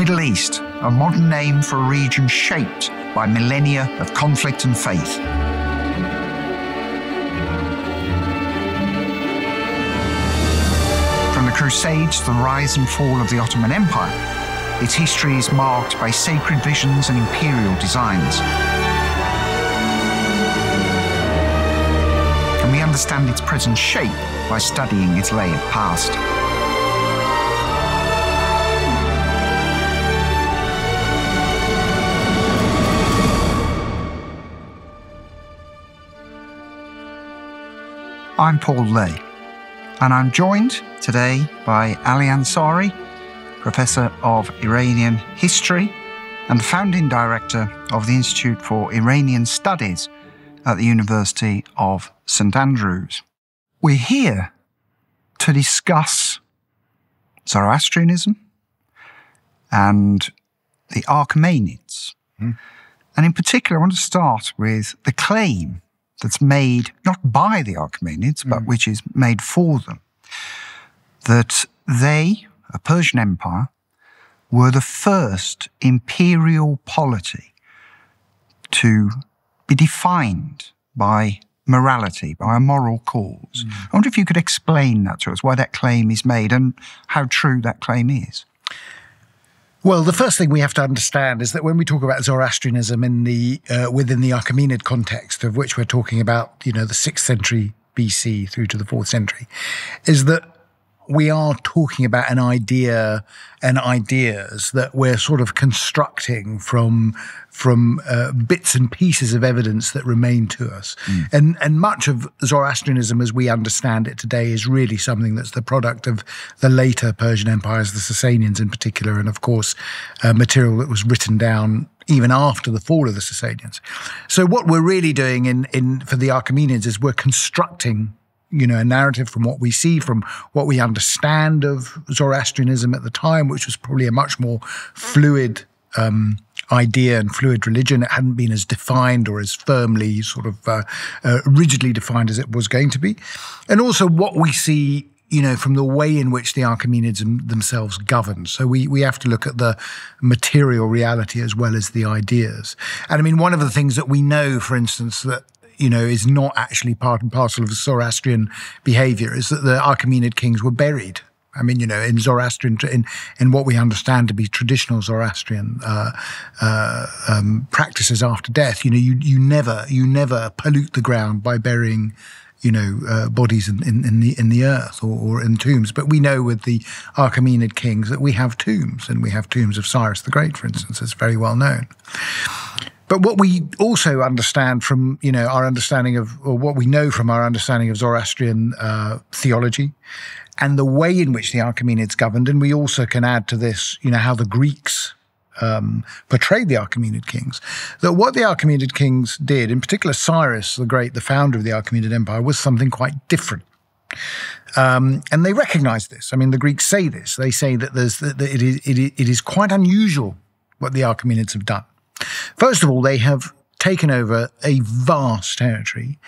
Middle East, a modern name for a region shaped by millennia of conflict and faith. From the Crusades to the rise and fall of the Ottoman Empire, its history is marked by sacred visions and imperial designs. And we understand its present shape by studying its layered past. I'm Paul Lay, and I'm joined today by Ali Ansari, Professor of Iranian History and founding Director of the Institute for Iranian Studies at the University of St Andrews. We're here to discuss Zoroastrianism and the Achaemenids. And in particular, I want to start with the claim that's made not by the Achaemenids, but which is made for them, that they, a Persian empire, were the first imperial polity to be defined by morality, by a moral cause. I wonder if you could explain that to us, why that claim is made and how true that claim is. Well, the first thing we have to understand is that when we talk about Zoroastrianism in the within the Achaemenid context, of which we're talking about, the 6th century BC through to the 4th century, is that we are talking about an idea and ideas that we're sort of constructing from bits and pieces of evidence that remain to us. And much of Zoroastrianism as we understand it today is really something that's the product of the later Persian empires, the Sasanians in particular, and of course material that was written down even after the fall of the Sasanians. So what we're really doing for the Achaemenids is we're constructing a narrative from what we see, from what we understand of Zoroastrianism at the time, which was probably a much more fluid idea and fluid religion. It hadn't been as defined or as firmly sort of rigidly defined as it was going to be. And also what we see, from the way in which the Achaemenids themselves governed. So we have to look at the material reality as well as the ideas. And I mean, one of the things that we know, for instance, that is not actually part and parcel of Zoroastrian behavior is that the Achaemenid kings were buried. I mean, in Zoroastrian, in what we understand to be traditional Zoroastrian practices after death, you never pollute the ground by burying, bodies in the earth or in tombs. But we know with the Achaemenid kings that we have tombs, and we have tombs of Cyrus the Great, for instance. It's very well known. But what we also understand from, our understanding of, or what we know from our understanding of Zoroastrian theology and the way in which the Achaemenids governed, and we also can add to this, how the Greeks portrayed the Achaemenid kings, that what the Achaemenid kings did, in particular Cyrus the Great, the founder of the Achaemenid Empire, was something quite different. And they recognize this. I mean, the Greeks say this. They say that it is quite unusual what the Achaemenids have done. First of all, they have taken over a vast territory,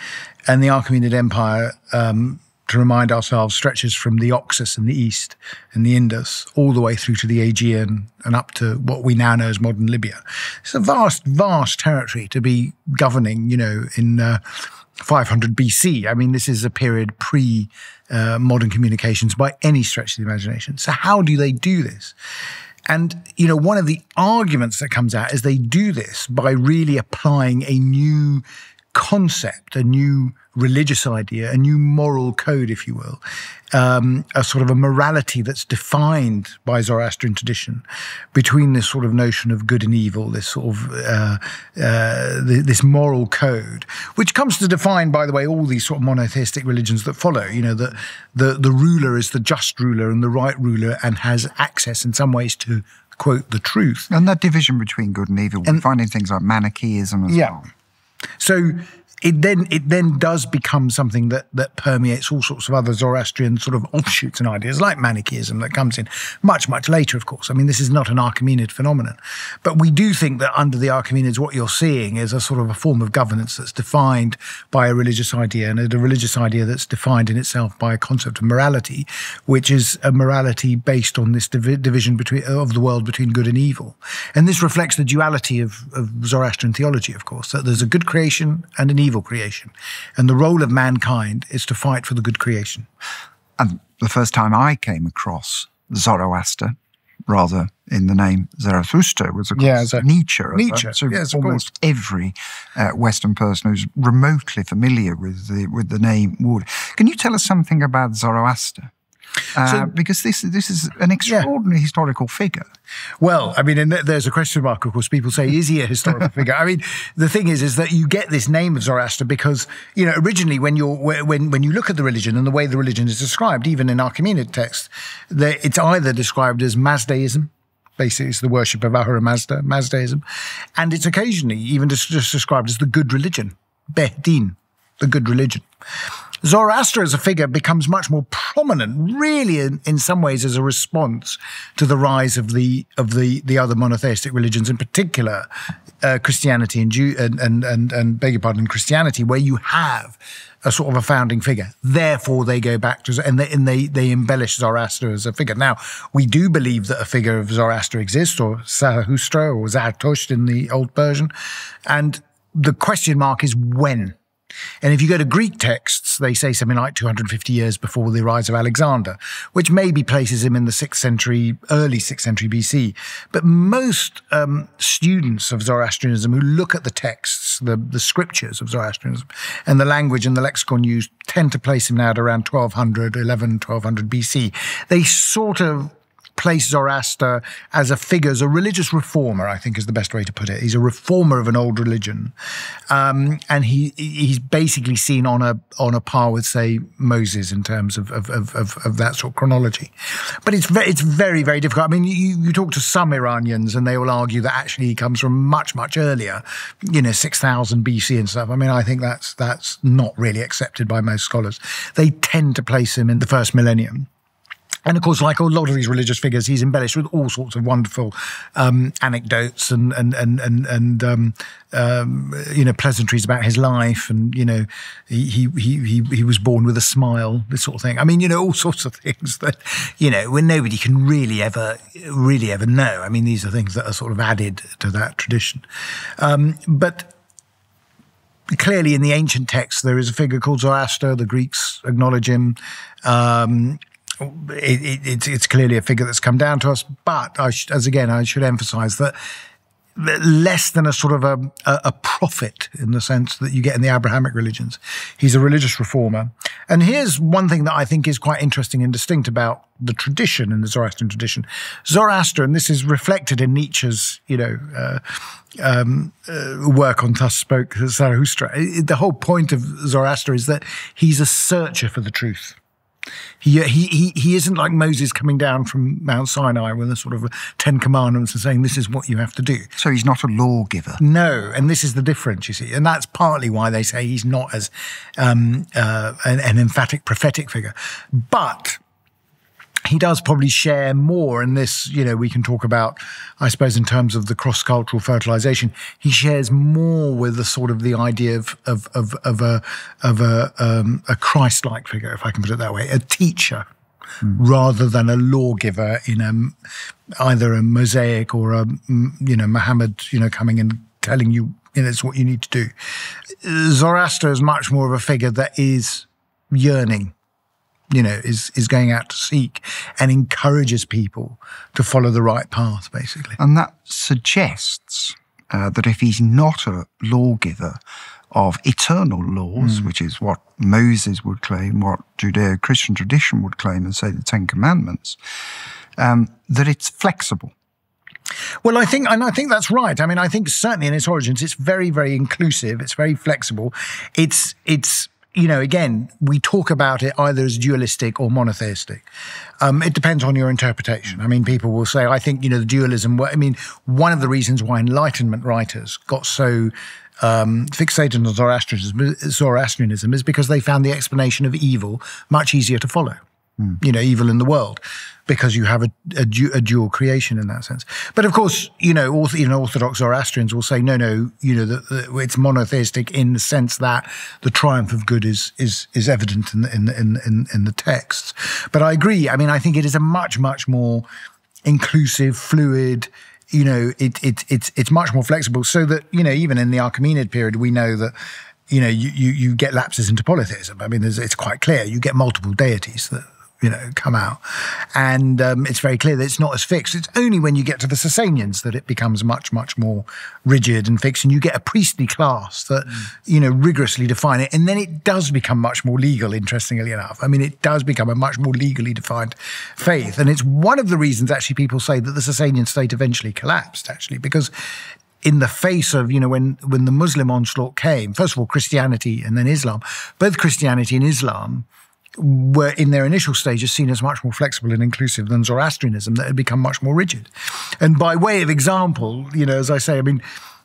and the Achaemenid Empire, to remind ourselves, stretches from the Oxus in the east and the Indus all the way through to the Aegean and up to what we now know as modern Libya. It's a vast, vast territory to be governing, in 500 BC. I mean, this is a period pre-modern communications by any stretch of the imagination. So how do they do this? And, one of the arguments that comes out is they do this by really applying a new concept, a new religious idea, a new moral code, if you will, a sort of a morality that's defined by Zoroastrian tradition between this sort of notion of good and evil, this sort of this moral code, which comes to define, by the way, all these sort of monotheistic religions that follow. That the ruler is the just ruler and the right ruler and has access in some ways to, quote, the truth. And that division between good and evil, we're finding things like Manichaeism as well. So it then does become something that permeates all sorts of other Zoroastrian sort of offshoots and ideas, like Manichaeism, that comes in much, much later, of course. I mean, this is not an Achaemenid phenomenon. But we do think that under the Achaemenids, what you're seeing is a sort of a form of governance that's defined by a religious idea, and a religious idea that's defined in itself by a concept of morality, which is a morality based on this division of the world between good and evil. And this reflects the duality of Zoroastrian theology, of course, that there's a good creation and an evil creation. And the role of mankind is to fight for the good creation. And the first time I came across Zoroaster, rather in the name Zarathustra, was of course Nietzsche. So yes, almost every Western person who's remotely familiar with the name would. Can you tell us something about Zoroaster? Because this is an extraordinary historical figure. Well, I mean, and there's a question mark, of course. People say, is he a historical figure? I mean, the thing is that you get this name of Zoroaster because, you know, originally when you look at the religion and the way the religion is described, even in Achaemenid texts, it's either described as Mazdaism, basically it's the worship of Ahura Mazda, Mazdaism, and it's occasionally even just described as the good religion, Behdin, the good religion. Zoroaster as a figure becomes much more prominent, really, in some ways, as a response to the rise of the other monotheistic religions, in particular Christianity and beg your pardon, Christianity, where you have a sort of a founding figure. Therefore, they go back to and they embellish Zoroaster as a figure. Now, we do believe that a figure of Zoroaster exists, or Zarathustra, or Zarathustra in the Old Persian, and the question mark is when. And if you go to Greek texts, they say something like 250 years before the rise of Alexander, which maybe places him in the 6th century, early 6th century BC. But most students of Zoroastrianism who look at the texts, the scriptures of Zoroastrianism, and the language and the lexicon used, tend to place him now at around 1200 BC. They sort of place Zoroaster as a figure, as a religious reformer, I think is the best way to put it. He's a reformer of an old religion. And he's basically seen on a par with, say, Moses in terms of that sort of chronology. But it's very, very difficult. I mean, you talk to some Iranians and they will argue that actually he comes from much, much earlier, 6,000 BC and stuff. I mean, I think that's not really accepted by most scholars. They tend to place him in the first millennium. And of course, like a lot of these religious figures, he's embellished with all sorts of wonderful anecdotes and pleasantries about his life, and he was born with a smile, this sort of thing. I mean, all sorts of things that when nobody can really ever know. I mean, these are things that are sort of added to that tradition, but. Clearly, in the ancient texts, there is a figure called Zoroaster. The Greeks acknowledge him. It's clearly a figure that's come down to us, but I should emphasize that less than a sort of a prophet in the sense that you get in the Abrahamic religions. He's a religious reformer. And here's one thing that I think is quite interesting and distinct about the tradition, in the Zoroastrian tradition. Zoroaster, and this is reflected in Nietzsche's, work on Thus Spoke Zarathustra. The whole point of Zoroaster is that he's a searcher for the truth. He isn't like Moses coming down from Mount Sinai with a sort of 10 commandments and saying, this is what you have to do. So he's not a lawgiver. No, and this is the difference, you see. And that's partly why they say he's not as an emphatic prophetic figure. But he does probably share more in this, we can talk about, I suppose, in terms of the cross-cultural fertilization, he shares more with the sort of the idea of a Christ-like figure, if I can put it that way, a teacher, rather than a lawgiver in either a Mosaic or a, Muhammad, coming and telling you, it's what you need to do. Zoroaster is much more of a figure that is yearning, is going out to seek and encourages people to follow the right path, basically. And that suggests that if he's not a lawgiver of eternal laws, which is what Moses would claim, what Judeo-Christian tradition would claim, and say the Ten Commandments, that it's flexible. Well, I think that's right. I mean, I think certainly in its origins, it's very, very inclusive. It's very flexible. It's again, we talk about it either as dualistic or monotheistic. It depends on your interpretation. I mean, people will say, I think, the dualism, one of the reasons why Enlightenment writers got so fixated on Zoroastrianism is because they found the explanation of evil much easier to follow. Evil in the world, because you have a dual creation in that sense. But of course, Orthodox Zoroastrians will say, no, that it's monotheistic in the sense that the triumph of good is evident in the texts. But I agree. I mean, I think it is a much, much more inclusive, fluid. It's much more flexible. So that even in the Achaemenid period, we know that. You get lapses into polytheism. I mean, it's quite clear. You get multiple deities that come out. And it's very clear that it's not as fixed. It's only when you get to the Sasanians that it becomes much, much more rigid and fixed. And you get a priestly class that, rigorously define it. And then it does become much more legal, interestingly enough. I mean, it does become a much more legally defined faith. And it's one of the reasons, actually, people say that the Sasanian state eventually collapsed, actually, because in the face of, when the Muslim onslaught came, first of all, Christianity and then Islam, both Christianity and Islam were in their initial stages seen as much more flexible and inclusive than Zoroastrianism that had become much more rigid. And by way of example, as I say,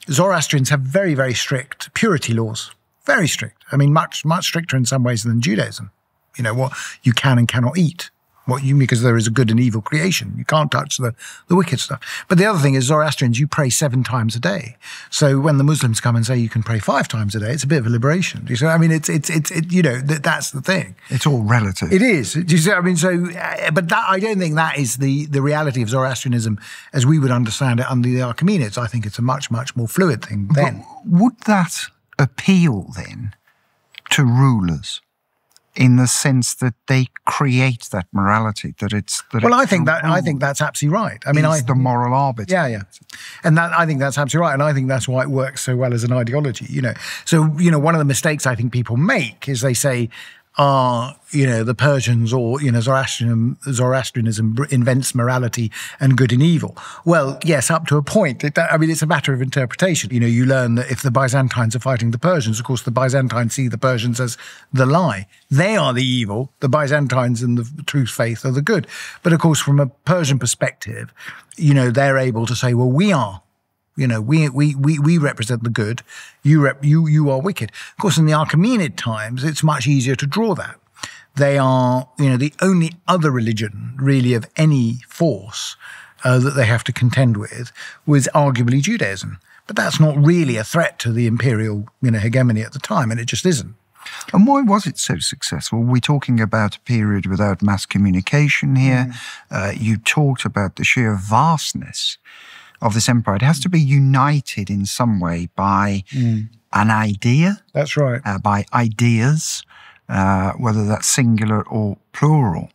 Zoroastrians have very, very strict purity laws, very strict. I mean, much, much stricter in some ways than Judaism. What you can and cannot eat. Because there is a good and evil creation. You can't touch the wicked stuff. But the other thing is Zoroastrians, you pray 7 times a day. So when the Muslims come and say you can pray 5 times a day, it's a bit of a liberation. You see? I mean, that's the thing. It's all relative. It is. Do you see? I mean, but that, I don't think that is the reality of Zoroastrianism as we would understand it under the Achaemenids. I think it's a much, much more fluid thing then. But would that appeal then to rulers? In the sense that they create that morality, I think that's absolutely right. I mean, the moral arbiter. Yeah, and I think that's absolutely right, and I think that's why it works so well as an ideology. So one of the mistakes I think people make is they say, the Persians or, Zoroastrianism invents morality and good and evil. Well, yes, up to a point. It's a matter of interpretation. You learn that if the Byzantines are fighting the Persians, of course, the Byzantines see the Persians as the lie. They are the evil. The Byzantines and the true faith are the good. But of course, from a Persian perspective, they're able to say, well, we are. We represent the good. You are wicked. Of course, in the Achaemenid times, it's much easier to draw that. They are, the only other religion really of any force that they have to contend with was arguably Judaism. But that's not really a threat to the imperial, hegemony at the time, and it just isn't. And why was it so successful? We're talking about a period without mass communication here. You talked about the sheer vastness of this empire. It has to be united in some way by an idea. That's right. By ideas, whether that's singular or plural.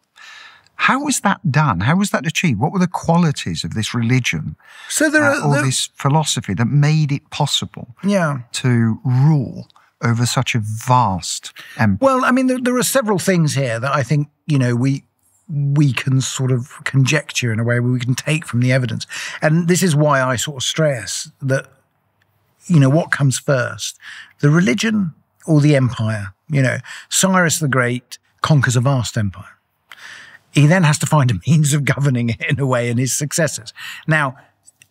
How was that done? How was that achieved? What were the qualities of this religion this philosophy that made it possible to rule over such a vast empire? Well, there are several things here that I think, we can sort of conjecture in a way where we can take from the evidence. And this is why I sort of stress that, what comes first, the religion or the empire? Cyrus the Great conquers a vast empire. He then has to find a means of governing it in a way and his successors. Now,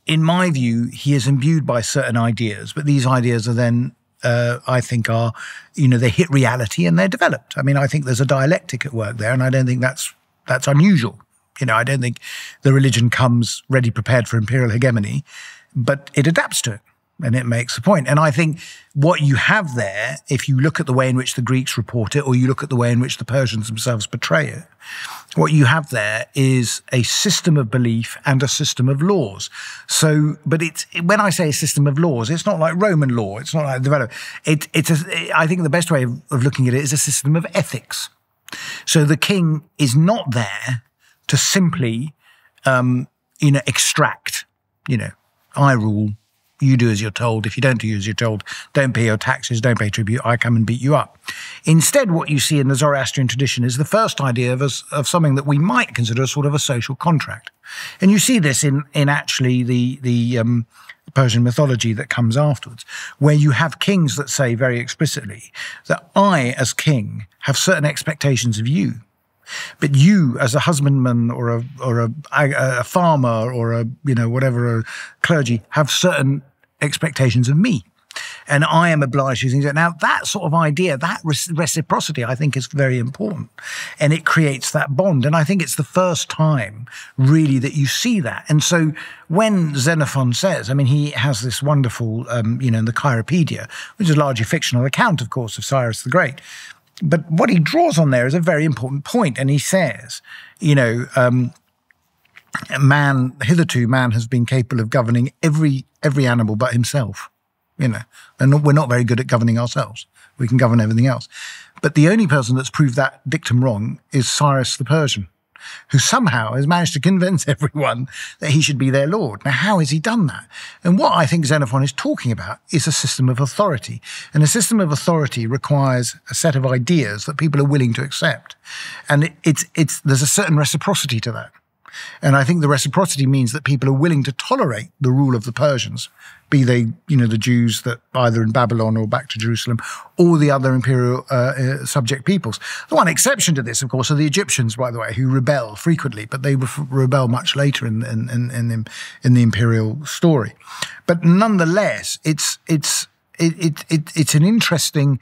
in my view, he is imbued by certain ideas, but these ideas are then I think they hit reality and they're developed. I think there's a dialectic at work there, and I don't think that's unusual. I don't think the religion comes ready prepared for imperial hegemony, but it adapts to it and it makes a point. And I think what you have there, if you look at the way in which the Greeks report it or you look at the way in which the Persians themselves portray it, what you have there is a system of belief and a system of laws. But when I say a system of laws, it's not like Roman law. It's not like developed. I think the best way of looking at it is a system of ethics. So the king is not there to simply, extract, I rule, You do as you're told. If you don't do as you're told, don't pay your taxes, don't pay tribute, I come and beat you up. Instead, what you see in the Zoroastrian tradition is the first idea of something that we might consider a sort of a social contract. And you see this in actually the Persian mythology that comes afterwards, where you have kings that say very explicitly that I, as king, have certain expectations of you. But you, as a husbandman or a farmer or a whatever, a clergy, have certain expectations of me, and I am obliged to do things. Now, that sort of idea, that reciprocity, I think, is very important, and it creates that bond. And I think it's the first time, really, that you see that. And so, when Xenophon says, I mean, he has this wonderful, in the Chiropedia, which is a largely fictional account, of course, of Cyrus the Great. But what he draws on there is a very important point, and he says, hitherto man has been capable of governing every animal but himself, and we're not very good at governing ourselves. We can govern everything else. But the only person that's proved that dictum wrong is Cyrus the Persian, who somehow has managed to convince everyone that he should be their lord. Now, how has he done that? And what I think Xenophon is talking about is a system of authority. And a system of authority requires a set of ideas that people are willing to accept. And there's a certain reciprocity to that. And I think the reciprocity means that people are willing to tolerate the rule of the Persians, be they, the Jews that either in Babylon or back to Jerusalem, or the other imperial subject peoples. The one exception to this, of course, are the Egyptians, by the way, who rebel frequently, but they rebel much later in the imperial story. But nonetheless, it's an interesting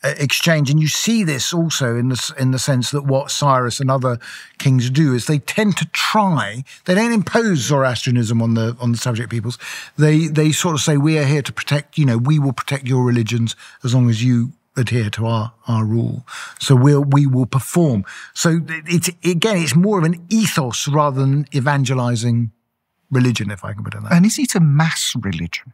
exchange, and you see this also in the sense that what Cyrus and other kings do is they tend to try. They don't impose Zoroastrianism on the subject peoples. They sort of say, we are here to protect. We will protect your religions as long as you adhere to our rule. So we will perform. So it's more of an ethos rather than evangelizing religion, if I can put it that way. And is it a mass religion?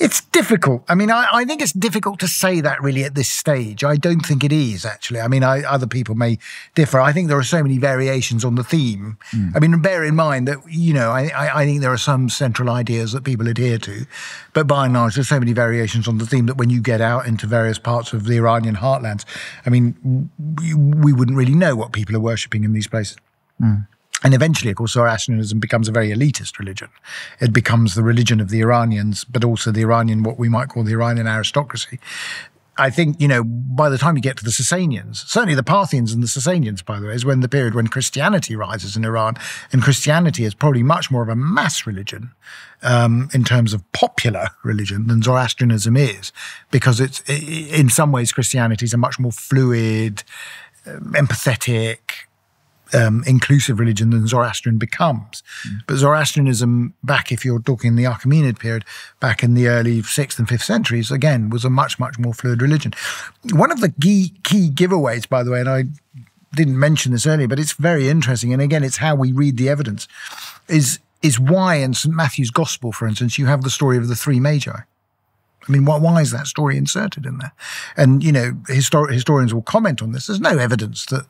It's difficult. I mean, I think it's difficult to say that really at this stage. I don't think it is, actually. I mean, other people may differ. I think there are so many variations on the theme. I mean, bear in mind that, I think there are some central ideas that people adhere to, but by and large, there's so many variations on the theme that when you get out into various parts of the Iranian heartlands, I mean, we wouldn't really know what people are worshipping in these places. And eventually, of course, Zoroastrianism becomes a very elitist religion. It becomes the religion of the Iranians, but also the what we might call the Iranian aristocracy. I think, by the time you get to the Sasanians, certainly the Parthians and the Sasanians, by the way, is when the period when Christianity rises in Iran. And Christianity is probably much more of a mass religion in terms of popular religion than Zoroastrianism is, because in some ways, Christianity is a much more fluid, empathetic, inclusive religion than Zoroastrian becomes. But Zoroastrianism, back if you're talking the Achaemenid period, back in the early 6th and 5th centuries, again, was a much, much more fluid religion. One of the key giveaways, by the way, and I didn't mention this earlier, but it's very interesting, and again, it's how we read the evidence, is why in St. Matthew's Gospel, for instance, you have the story of the three magi. I mean, why is that story inserted in there? And, historians will comment on this. There's no evidence that,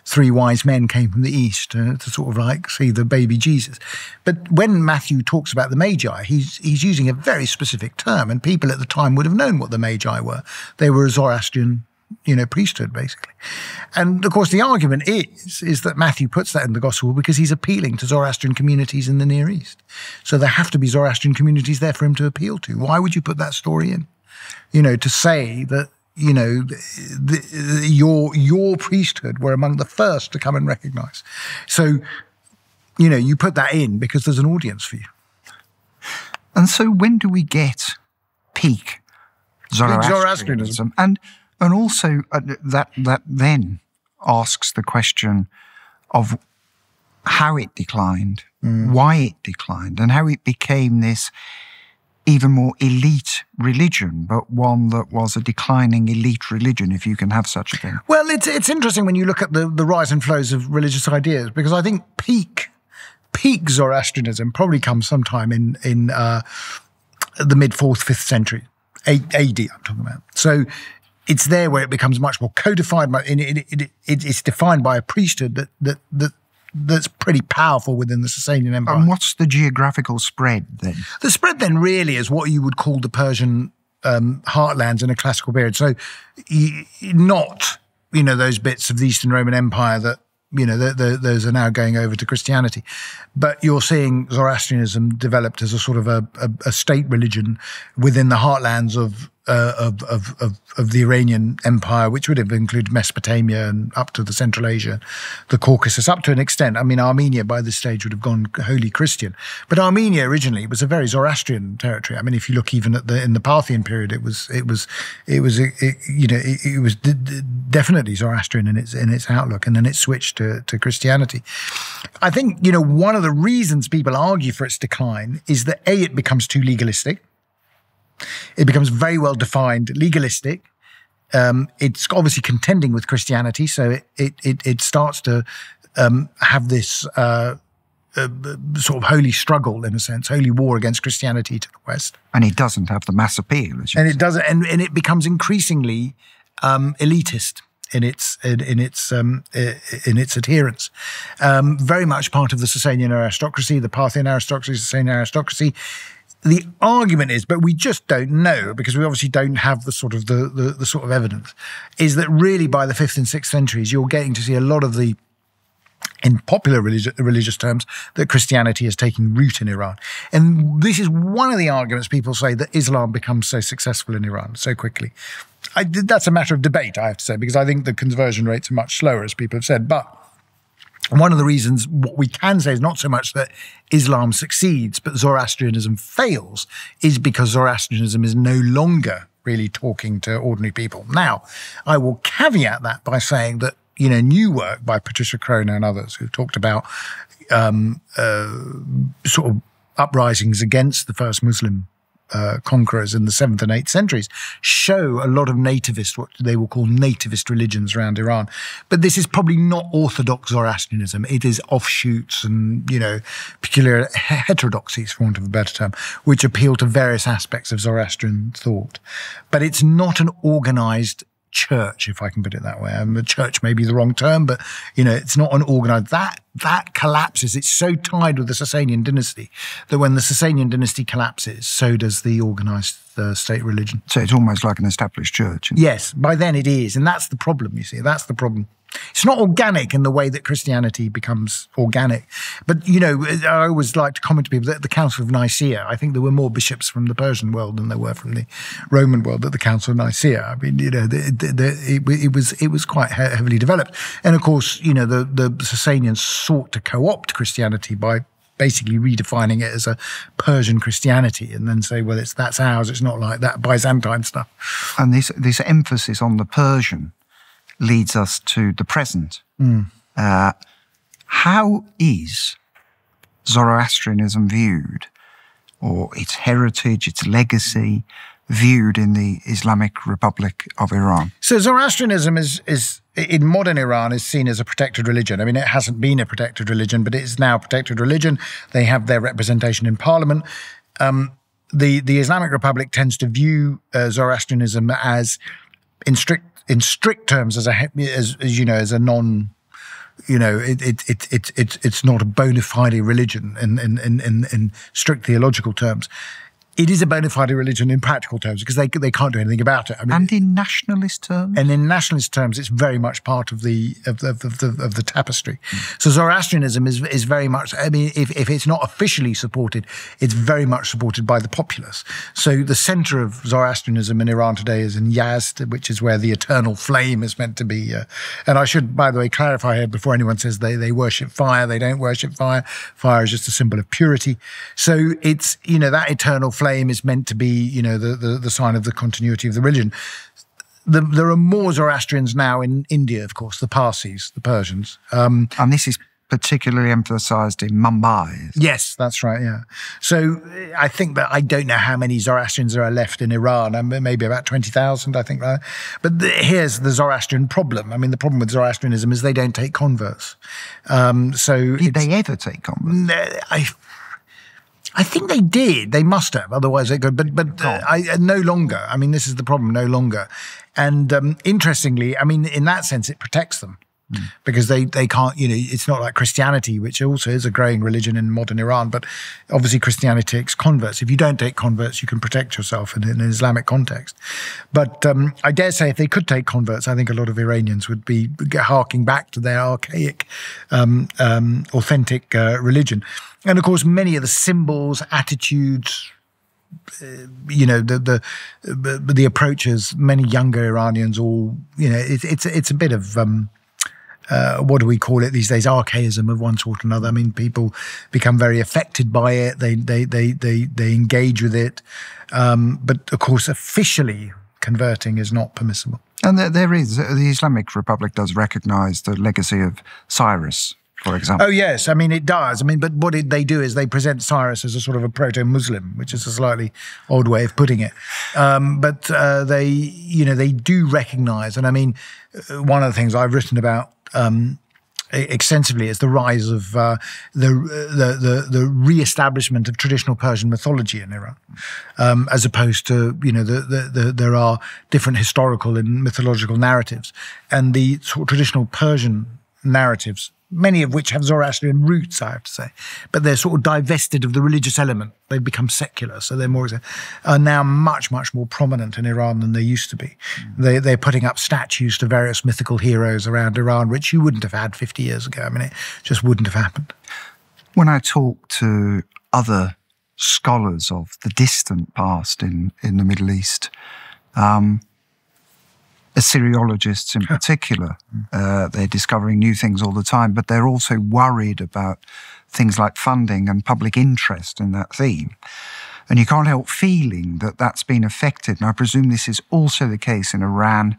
three wise men came from the East to sort of like see the baby Jesus. But when Matthew talks about the Magi, he's using a very specific term, and people at the time would have known what the Magi were. They were a Zoroastrian priesthood, basically. And, of course, the argument is that Matthew puts that in the Gospel because he's appealing to Zoroastrian communities in the Near East. So there have to be Zoroastrian communities there for him to appeal to. Why would you put that story in? To say that, your priesthood were among the first to come and recognize. So, you put that in because there's an audience for you. And so when do we get peak Zoroastrianism? And also that then asks the question of how it declined, why it declined, and how it became this even more elite religion, but one that was a declining elite religion, if you can have such a thing. Well, it's interesting when you look at the rise and flows of religious ideas, because I think peak Zoroastrianism probably comes sometime in the mid-4th, 5th century, AD I'm talking about. So it's there where it becomes much more codified. It's defined by a priesthood that that's pretty powerful within the Sasanian Empire. And what's the geographical spread then? The spread then really is what you would call the Persian heartlands in a classical period. So not, those bits of the Eastern Roman Empire that, those are now going over to Christianity. But you're seeing Zoroastrianism developed as a sort of a state religion within the heartlands of the Iranian Empire, which would have included Mesopotamia and up to the Central Asia, the Caucasus, up to an extent. I mean, Armenia by this stage would have gone wholly Christian, but Armenia originally was a very Zoroastrian territory. I mean, if you look even in the Parthian period, it was definitely Zoroastrian in its outlook, and then it switched to Christianity. I think one of the reasons people argue for its decline is that it becomes too legalistic. It becomes very well defined, legalistic. It's obviously contending with Christianity, so it starts to have this sort of holy struggle, in a sense, holy war against Christianity to the West. And it doesn't have the mass appeal, and it doesn't, and it becomes increasingly elitist in its adherence. Very much part of the Sasanian aristocracy, the Parthian aristocracy, Sasanian aristocracy. The argument is, but we just don't know because we obviously don't have the sort of evidence, is that really by the 5th and 6th centuries, you're getting to see a lot of the, in popular religious terms, that Christianity is taking root in Iran. And this is one of the arguments people say that Islam becomes so successful in Iran so quickly. That's a matter of debate, I have to say, because I think the conversion rates are much slower, as people have said. But one of the reasons, what we can say is not so much that Islam succeeds, but Zoroastrianism fails, is because Zoroastrianism is no longer really talking to ordinary people. Now, I will caveat that by saying that, new work by Patricia Kroner and others who've talked about sort of uprisings against the first Muslim conquerors in the 7th and 8th centuries show a lot of nativist, what they will call nativist religions around Iran. But this is probably not orthodox Zoroastrianism. It is offshoots and, peculiar heterodoxies, for want of a better term, which appeal to various aspects of Zoroastrian thought. But it's not an organized church, if I can put it that way. The church may be the wrong term, but, it's not an organized. That collapses. It's so tied with the Sasanian dynasty that when the Sasanian dynasty collapses, so does the organized state religion. So it's almost like an established church. Yes, by then it is. And that's the problem, you see. That's the problem. It's not organic in the way that Christianity becomes organic. But, I always like to comment to people that at the Council of Nicaea, I think there were more bishops from the Persian world than there were from the Roman world at the Council of Nicaea. I mean, it was quite heavily developed. And of course, the Sasanians sought to co-opt Christianity by basically redefining it as a Persian Christianity and then say, well, that's ours. It's not like that Byzantine stuff. And this emphasis on the Persian leads us to the present. How is Zoroastrianism viewed, or its heritage, its legacy, viewed in the Islamic Republic of Iran? So Zoroastrianism is in modern Iran is seen as a protected religion. I mean, it hasn't been a protected religion, but it is now a protected religion. They have their representation in parliament. The Islamic Republic tends to view Zoroastrianism as, in strict terms, as a non, it's not a bona fide religion in strict theological terms. It is a bona fide religion in practical terms because they can't do anything about it. I mean, and in nationalist terms? And in nationalist terms, it's very much part of the tapestry. So Zoroastrianism is very much, I mean, if it's not officially supported, it's very much supported by the populace. So the center of Zoroastrianism in Iran today is in Yazd, which is where the eternal flame is meant to be. And I should, by the way, clarify here before anyone says they worship fire. They don't worship fire. Fire is just a symbol of purity. So it's, that eternal flame is meant to be, the sign of the continuity of the religion. There are more Zoroastrians now in India, of course, the Parsis, the Persians. And this is particularly emphasized in Mumbai. Yes, that's right, yeah. So I think that I don't know how many Zoroastrians there are left in Iran, maybe about 20,000, I think. But here's the Zoroastrian problem. I mean, the problem with Zoroastrianism is they don't take converts. Did they ever take converts? I think they did. They must have. Otherwise, they could. But no longer. I mean, this is the problem. No longer. And interestingly, I mean, in that sense, it protects them. because they can't, it's not like Christianity, which also is a growing religion in modern Iran, but obviously Christianity takes converts. If you don't take converts, you can protect yourself in an Islamic context. But I dare say if they could take converts, I think a lot of Iranians would be harking back to their archaic, authentic religion. And of course, many of the symbols, attitudes, the approaches, many younger Iranians, all, it's a bit of what do we call it these days? Archaism of one sort or another. I mean, people become very affected by it. They engage with it, but of course, officially converting is not permissible. And there is the Islamic Republic does recognise the legacy of Cyrus, for example. Oh, yes. I mean, it does. I mean, but what they do is they present Cyrus as a sort of a proto-Muslim, which is a slightly odd way of putting it. But they do recognise, and I mean, one of the things I've written about extensively is the rise of the re-establishment of traditional Persian mythology in Iran, as opposed to, there are different historical and mythological narratives, and the sort of traditional Persian narratives, many of which have Zoroastrian roots, I have to say, but they're sort of divested of the religious element. They've become secular, so are now much, much more prominent in Iran than they used to be. They're putting up statues to various mythical heroes around Iran, which you wouldn't have had 50 years ago. I mean, it just wouldn't have happened. When I talk to other scholars of the distant past in the Middle East, Assyriologists in particular, they're discovering new things all the time, but they're also worried about things like funding and public interest in that theme. And you can't help feeling that that's been affected, and I presume this is also the case in Iran,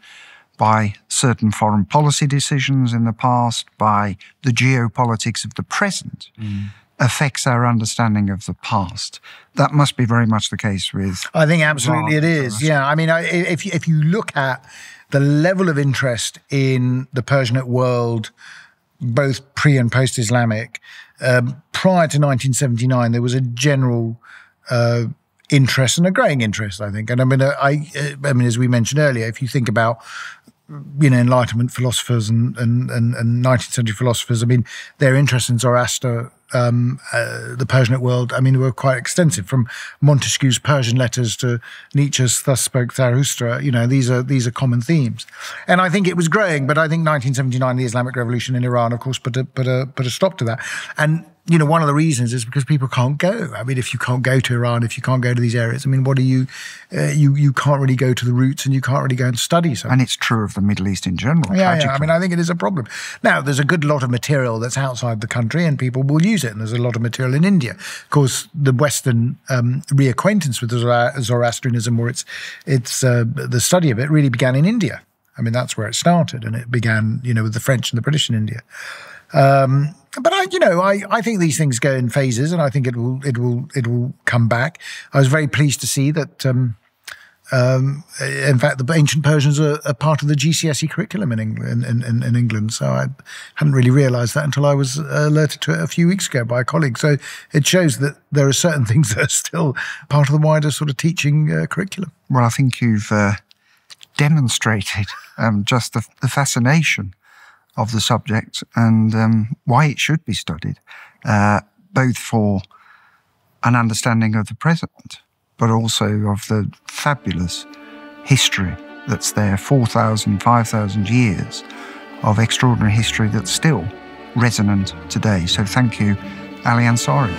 by certain foreign policy decisions in the past, by the geopolitics of the present, affects our understanding of the past. That must be very much the case with... I think absolutely it is, yeah. I mean, if you look at the level of interest in the Persianate world, both pre- and post-Islamic, prior to 1979, there was a general interest and a growing interest, I think. And I mean, as we mentioned earlier, if you think about, Enlightenment philosophers and 19th century philosophers, I mean, their interest in Zoroaster, the Persianate world, I mean, were quite extensive, from Montesquieu's Persian letters to Nietzsche's Thus Spoke Zarathustra. These are common themes. And I think it was growing, but I think 1979, the Islamic Revolution in Iran, of course, put a stop to that. And one of the reasons is because people can't go. I mean, if you can't go to Iran, if you can't go to these areas, I mean, what do you can't really go to the roots, and you can't really go and study something. And it's true of the Middle East in general. Yeah. I mean, I think it is a problem. Now, there's a good lot of material that's outside the country, and people will use it. And there's a lot of material in India. Of course, the Western reacquaintance with Zoroastrianism, or its the study of it, really began in India. I mean, that's where it started, and it began, with the French and the British in India. But I think these things go in phases, and I think it will come back. I was very pleased to see that, in fact, the ancient Persians are part of the GCSE curriculum in England. So I hadn't really realised that until I was alerted to it a few weeks ago by a colleague. So it shows that there are certain things that are still part of the wider sort of teaching curriculum. Well, I think you've demonstrated just the fascination of the subject and why it should be studied, both for an understanding of the present, but also of the fabulous history that's there, 4,000, 5,000 years of extraordinary history that's still resonant today. So thank you, Ali Ansari.